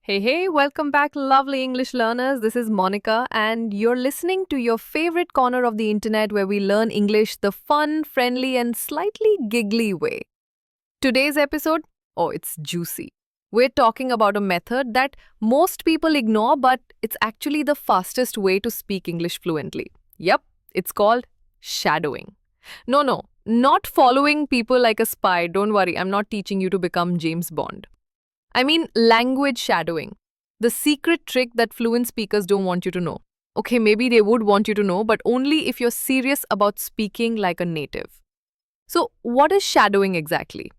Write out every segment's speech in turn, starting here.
Hey, welcome back, lovely English learners. This is Monica, and you're listening to your favorite corner of the internet where we learn English the fun, friendly, and slightly giggly way. Today's episode, oh, it's juicy. We're talking about a method that most people ignore, but it's actually the fastest way to speak English fluently. Yep, it's called shadowing. No, not following people like a spy. Don't worry, I'm not teaching you to become James Bond. I mean, language shadowing. The secret trick that fluent speakers don't want you to know. Okay, maybe they would want you to know, but only if you're serious about speaking like a native. So, what is shadowing exactly?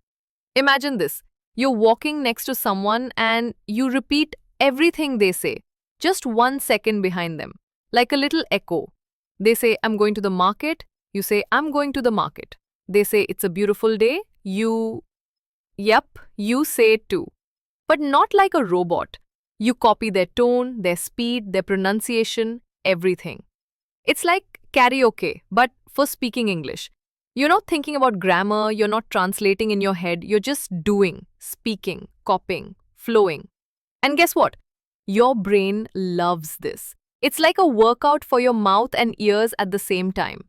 Imagine this. You're walking next to someone and you repeat everything they say, just 1 second behind them, like a little echo. They say, I'm going to the market. You say, I'm going to the market. They say, it's a beautiful day. Yep, you say it too. But not like a robot. You copy their tone, their speed, their pronunciation, everything. It's like karaoke, but for speaking English. You're not thinking about grammar, you're not translating in your head, you're just doing, speaking, copying, flowing. And guess what? Your brain loves this. It's like a workout for your mouth and ears at the same time.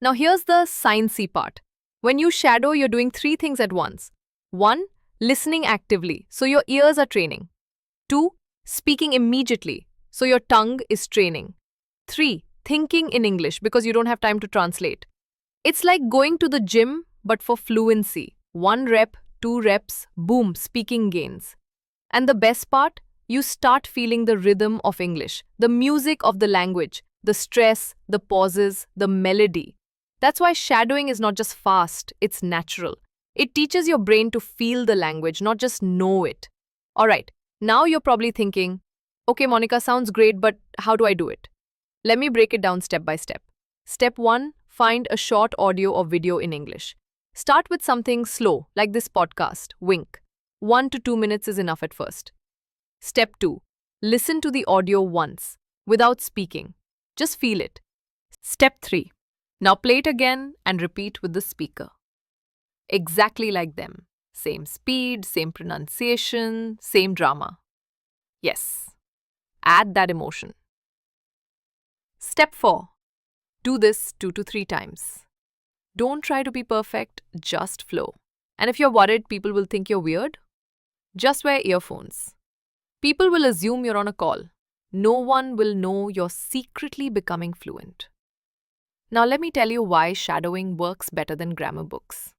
Now here's the sciencey part. When you shadow, you're doing three things at once. 1. Listening actively, so your ears are training. 2. Speaking immediately, so your tongue is training. 3. Thinking in English because you don't have time to translate. It's like going to the gym, but for fluency. 1 rep, 2 reps, boom, speaking gains. And the best part? You start feeling the rhythm of English, the music of the language, the stress, the pauses, the melody. That's why shadowing is not just fast, it's natural. It teaches your brain to feel the language, not just know it. Alright, now you're probably thinking, okay, Monica, sounds great, but how do I do it? Let me break it down step by step. Step 1, find a short audio or video in English. Start with something slow, like this podcast, Wink. 1 to 2 minutes is enough at first. Step 2, listen to the audio once, without speaking. Just feel it. Step 3, now play it again and repeat with the speaker. Exactly like them. Same speed, same pronunciation, same drama. Yes. Add that emotion. Step 4. Do this 2 to 3 times. Don't try to be perfect, just flow. And if you're worried people will think you're weird, just wear earphones. People will assume you're on a call. No one will know you're secretly becoming fluent. Now let me tell you why shadowing works better than grammar books.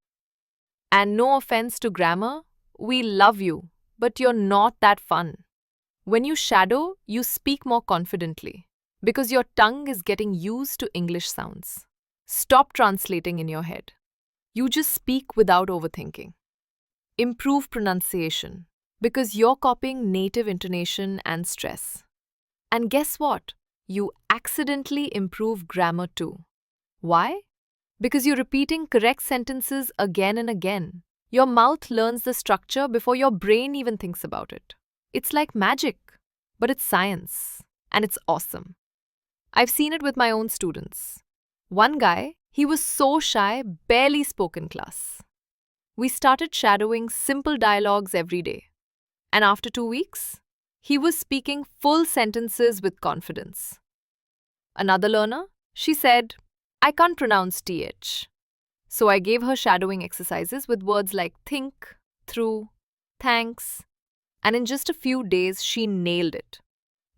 And no offense to grammar, we love you, but you're not that fun. When you shadow, you speak more confidently because your tongue is getting used to English sounds. Stop translating in your head. You just speak without overthinking. Improve pronunciation because you're copying native intonation and stress. And guess what? You accidentally improve grammar too. Why? Because you're repeating correct sentences again and again. Your mouth learns the structure before your brain even thinks about it. It's like magic, but it's science, and it's awesome. I've seen it with my own students. One guy, he was so shy, barely spoke in class. We started shadowing simple dialogues every day. And after 2 weeks, he was speaking full sentences with confidence. Another learner, she said, I can't pronounce TH. So I gave her shadowing exercises with words like think, through, thanks. And in just a few days, she nailed it.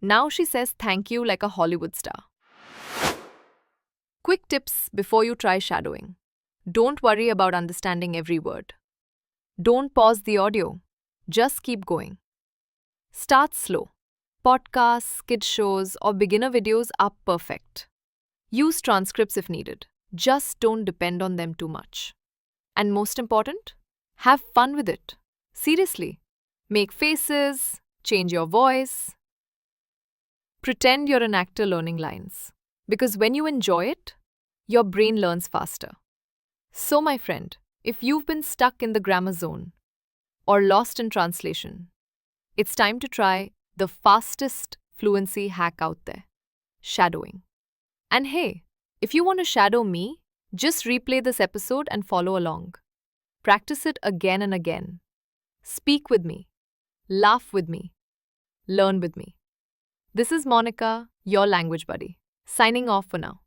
Now she says thank you like a Hollywood star. Quick tips before you try shadowing. Don't worry about understanding every word. Don't pause the audio. Just keep going. Start slow. Podcasts, kid shows, or beginner videos are perfect. Use transcripts if needed. Just don't depend on them too much. And most important, have fun with it. Seriously. Make faces, change your voice. Pretend you're an actor learning lines. Because when you enjoy it, your brain learns faster. So, my friend, if you've been stuck in the grammar zone or lost in translation, it's time to try the fastest fluency hack out there, shadowing. And hey, if you want to shadow me, just replay this episode and follow along. Practice it again and again. Speak with me. Laugh with me. learn with me. This is Monica, your language buddy, signing off for now.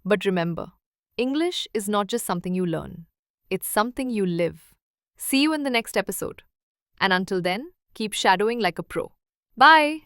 But remember, English is not just something you learn, it's something you live. See you in the next episode. And until then, keep shadowing like a pro. Bye!